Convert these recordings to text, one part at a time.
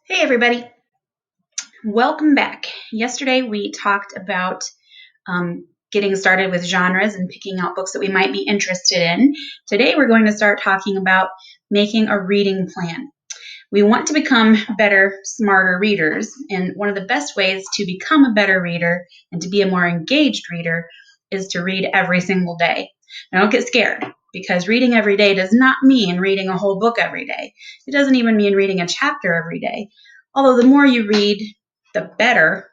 Hey everybody, welcome back. Yesterday we talked about getting started with genres and picking out books that we might be interested in. Today we're going to start talking about making a reading plan. We want to become better, smarter readers, and one of the best ways to become a better reader and to be a more engaged reader is to read every single day. Now don't get scared, because reading every day does not mean reading a whole book every day. It doesn't even mean reading a chapter every day. Although the more you read, the better.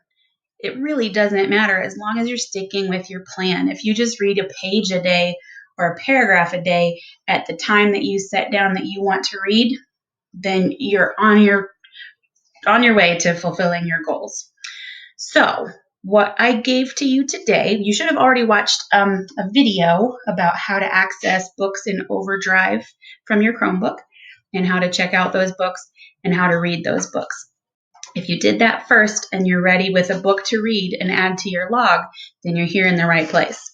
It really doesn't matter as long as you're sticking with your plan. If you just read a page a day or a paragraph a day at the time that you set down that you want to read, then you're on your way to fulfilling your goals. So, what I gave to you today, you should have already watched a video about how to access books in Overdrive from your Chromebook and how to check out those books and how to read those books. If you did that first and you're ready with a book to read and add to your log, then you're here in the right place.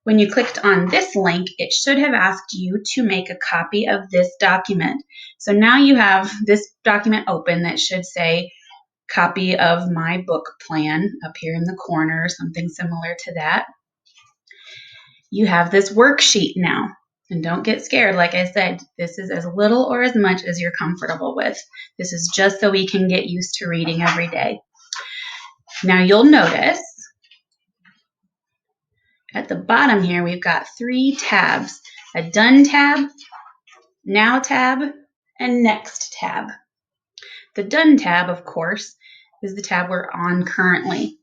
When you clicked on this link, it should have asked you to make a copy of this document. So now you have this document open that should say copy of my book plan up here in the corner, something similar to that. You have this worksheet now. And don't get scared. Like I said, this is as little or as much as you're comfortable with. This is just so we can get used to reading every day. Now you'll notice at the bottom here, we've got 3 tabs: a Done tab, Now tab, and Next tab. The Done tab, of course, is the tab we're on currently.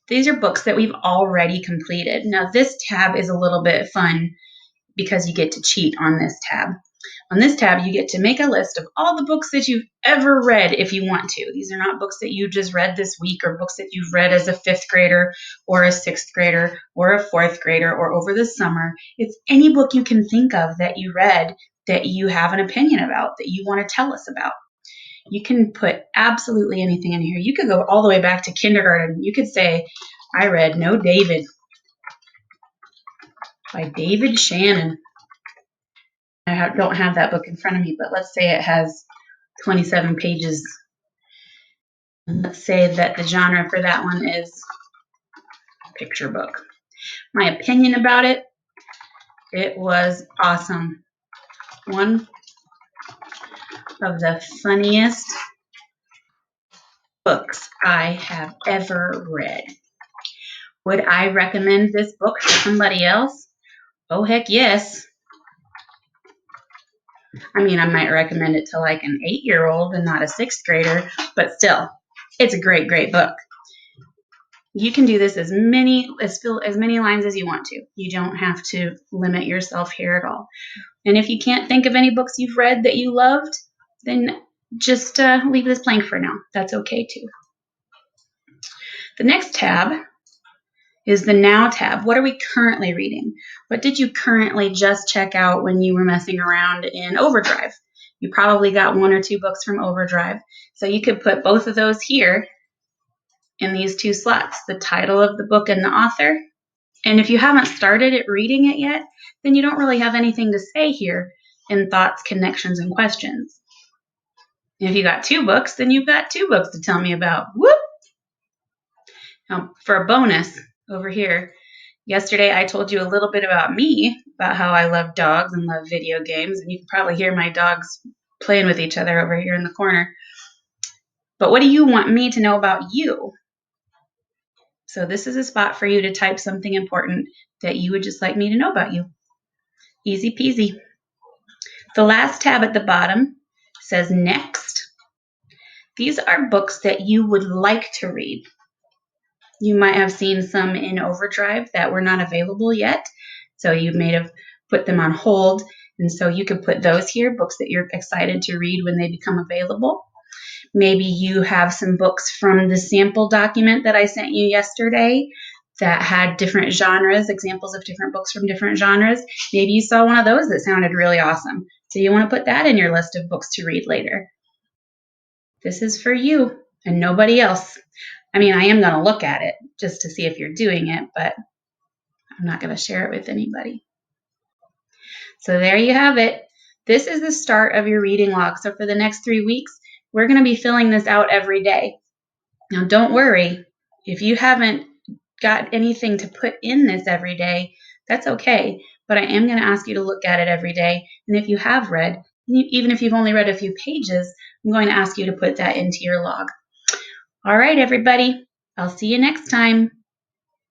These are books that we've already completed. Now this tab is a little bit fun because you get to cheat on this tab. On this tab, you get to make a list of all the books that you've ever read if you want to. These are not books that you just read this week or books that you've read as a 5th grader or a 6th grader or a 4th grader or over the summer. It's any book you can think of that you read that you have an opinion about, that you want to tell us about. You can put absolutely anything in here. You could go all the way back to kindergarten. You could say, I read No David by David Shannon. I don't have that book in front of me, but let's say it has 27 pages. Let's say that the genre for that one is picture book. My opinion about it, it was awesome. One of the funniest books I have ever read. Would I recommend this book to somebody else? Oh, heck yes. I mean, I might recommend it to like an 8-year-old and not a 6th grader, but still, it's a great, great book. You can do this as many lines as you want to. You don't have to limit yourself here at all. And if you can't think of any books you've read that you loved, then just leave this blank for now. That's okay too. The next tab is the Now tab. What are we currently reading? What did you currently just check out when you were messing around in Overdrive? You probably got 1 or 2 books from Overdrive. So you could put both of those here in these 2 slots, the title of the book and the author. And if you haven't started reading it yet, then you don't really have anything to say here in thoughts, connections, and questions. If you got 2 books, then you've got 2 books to tell me about. Whoop! Now, for a bonus over here, yesterday I told you a little bit about me, about how I love dogs and love video games, and you can probably hear my dogs playing with each other over here in the corner. But what do you want me to know about you? So this is a spot for you to type something important that you would just like me to know about you. Easy peasy. The last tab at the bottom says Next. These are books that you would like to read. You might have seen some in Overdrive that were not available yet, so you may have put them on hold, and so you could put those here, books that you're excited to read when they become available. Maybe you have some books from the sample document that I sent you yesterday that had different genres, examples of different books from different genres. Maybe you saw one of those that sounded really awesome. So you want to put that in your list of books to read later. This is for you and nobody else. I mean, I am going to look at it just to see if you're doing it, but I'm not going to share it with anybody. So there you have it. This is the start of your reading log. So for the next 3 weeks, We're going to be filling this out every day. Now, don't worry. If you haven't got anything to put in this every day, that's okay. But I am going to ask you to look at it every day. And if you have read, even if you've only read a few pages, I'm going to ask you to put that into your log. All right, everybody. I'll see you next time.